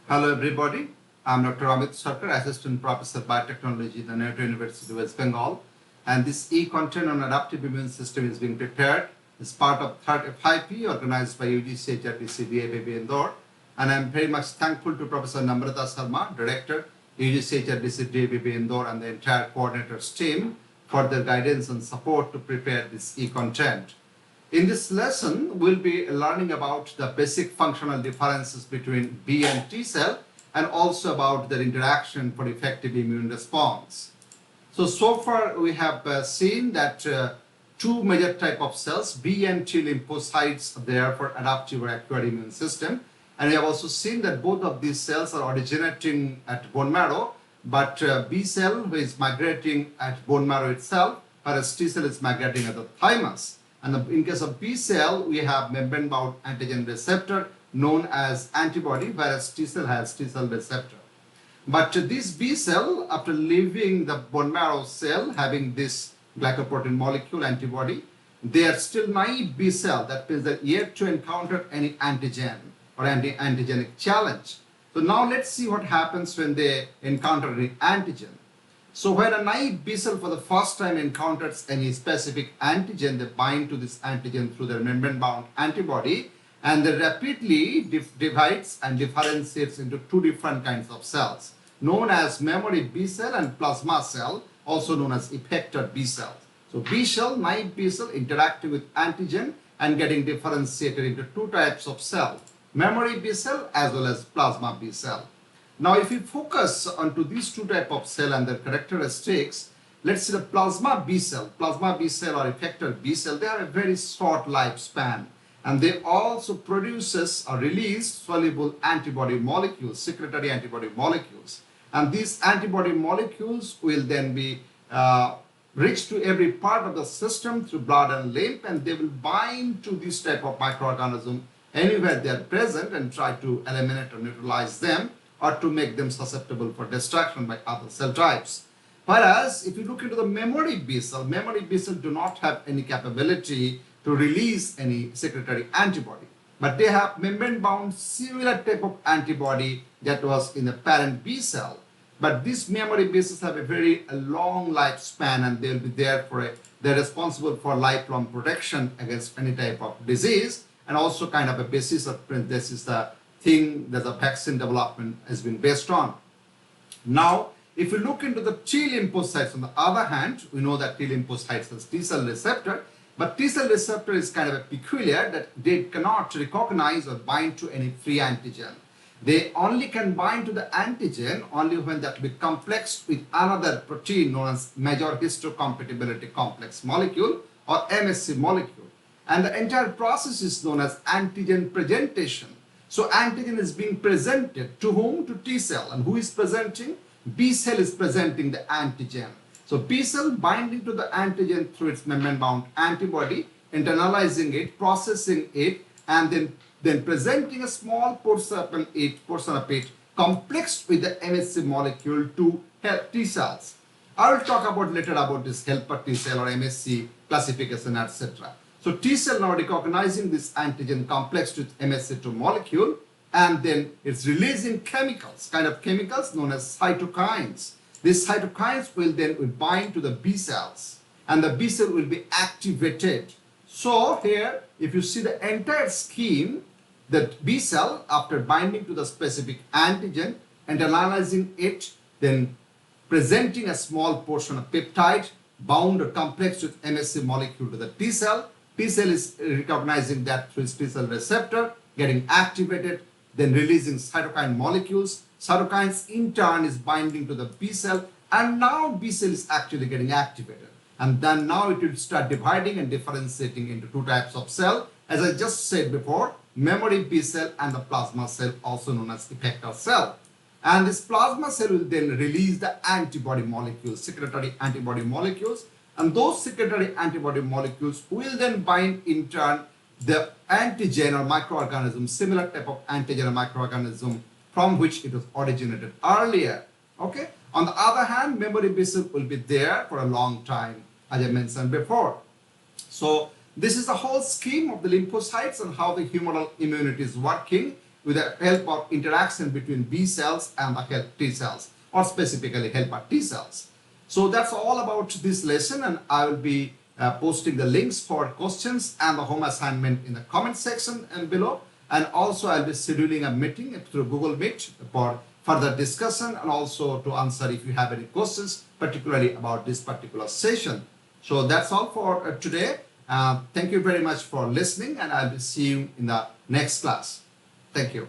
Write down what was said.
Hello everybody, I'm Dr. Amit Sarkar, Assistant Professor Biotechnology at the Nehru University, West Bengal, and this e-content on adaptive immune system is being prepared as part of third FIP organized by UGC-HRDC DAVV Indore, and I'm very much thankful to Professor Namrata Sharma, Director, UGC-HRDC DAVV Indore, and the entire coordinators team for their guidance and support to prepare this e-content. In this lesson, we'll be learning about the basic functional differences between B and T cell and also about their interaction for effective immune response. So far we have seen that two major type of cells, B and T lymphocytes, are there for adaptive or acquired immune system. And we have also seen that both of these cells are originating at bone marrow, but B cell is migrating at bone marrow itself, whereas T cell is migrating at the thymus. And in case of B cell, we have membrane-bound antigen receptor known as antibody, whereas T cell has T cell receptor. But this B cell, after leaving the bone marrow cell, having this glycoprotein molecule antibody, they are still naive B cell. That means they're yet to encounter any antigen or antigenic challenge. So now let's see what happens when they encounter any antigen. So when a naive B cell for the first time encounters any specific antigen, they bind to this antigen through their membrane-bound antibody, and they rapidly divides and differentiates into two different kinds of cells, known as memory B cell and plasma cell, also known as effector B cells. So B cell, naive B cell interacting with antigen and getting differentiated into two types of cell, memory B cell as well as plasma B cell. Now, if we focus onto these two types of cell and their characteristics, let's see the plasma B cell or effector B cell, they have a very short lifespan, and they also produces or release soluble antibody molecules, secretory antibody molecules. And these antibody molecules will then be reach to every part of the system through blood and lymph, and they will bind to this type of microorganism anywhere they are present and try to eliminate or neutralize them, or to make them susceptible for destruction by other cell types. Whereas if you look into the memory B cell do not have any capability to release any secretory antibody, but they have membrane-bound similar type of antibody that was in the parent B cell. But these memory B cells have a very long lifespan, and they'll be there they're responsible for lifelong protection against any type of disease, and also kind of a basis of this is the thing that the vaccine development has been based on. Now, if you look into the T lymphocytes, on the other hand, we know that T lymphocytes has T cell receptor, but T cell receptor is kind of a peculiar that they cannot recognize or bind to any free antigen. They only can bind to the antigen only when that will be complexed with another protein known as major histocompatibility complex molecule or MHC molecule. And the entire process is known as antigen presentation. So antigen is being presented to whom? To T cell. And who is presenting? B cell is presenting the antigen. So B cell binding to the antigen through its membrane-bound antibody, internalizing it, processing it, and then presenting a small portion of it complexed with the MHC molecule to T cells. I will talk about later about this helper T cell or MHC classification, etc. So T cell now recognizing this antigen complex with MHC2 molecule, and then it's releasing chemicals, kind of chemicals known as cytokines. These cytokines will bind to the B cells, and the B cell will be activated. So here, if you see the entire scheme, the B cell, after binding to the specific antigen, internalizing it, then presenting a small portion of peptide bound or complex with MHC molecule to the T cell. T cell is recognizing that through its T cell receptor, getting activated, then releasing cytokine molecules. Cytokines in turn is binding to the B cell, and now B cell is actually getting activated. And then now it will start dividing and differentiating into two types of cell. As I just said before, memory B cell and the plasma cell, also known as effector cell. And this plasma cell will then release the antibody molecules, secretory antibody molecules. And those secretory antibody molecules will then bind in turn the antigen or microorganism, similar type of antigen or microorganism from which it was originated earlier. Okay. On the other hand, memory B cell will be there for a long time, as I mentioned before. So this is the whole scheme of the lymphocytes and how the humoral immunity is working. with the help of interaction between B cells and the helper T cells, or specifically helper T cells. So that's all about this lesson, and I will be posting the links for questions and the home assignment in the comment section and below. And also I'll be scheduling a meeting through Google Meet for further discussion and also to answer if you have any questions, particularly about this particular session. So that's all for today. Thank you very much for listening, and I'll see you in the next class. Thank you.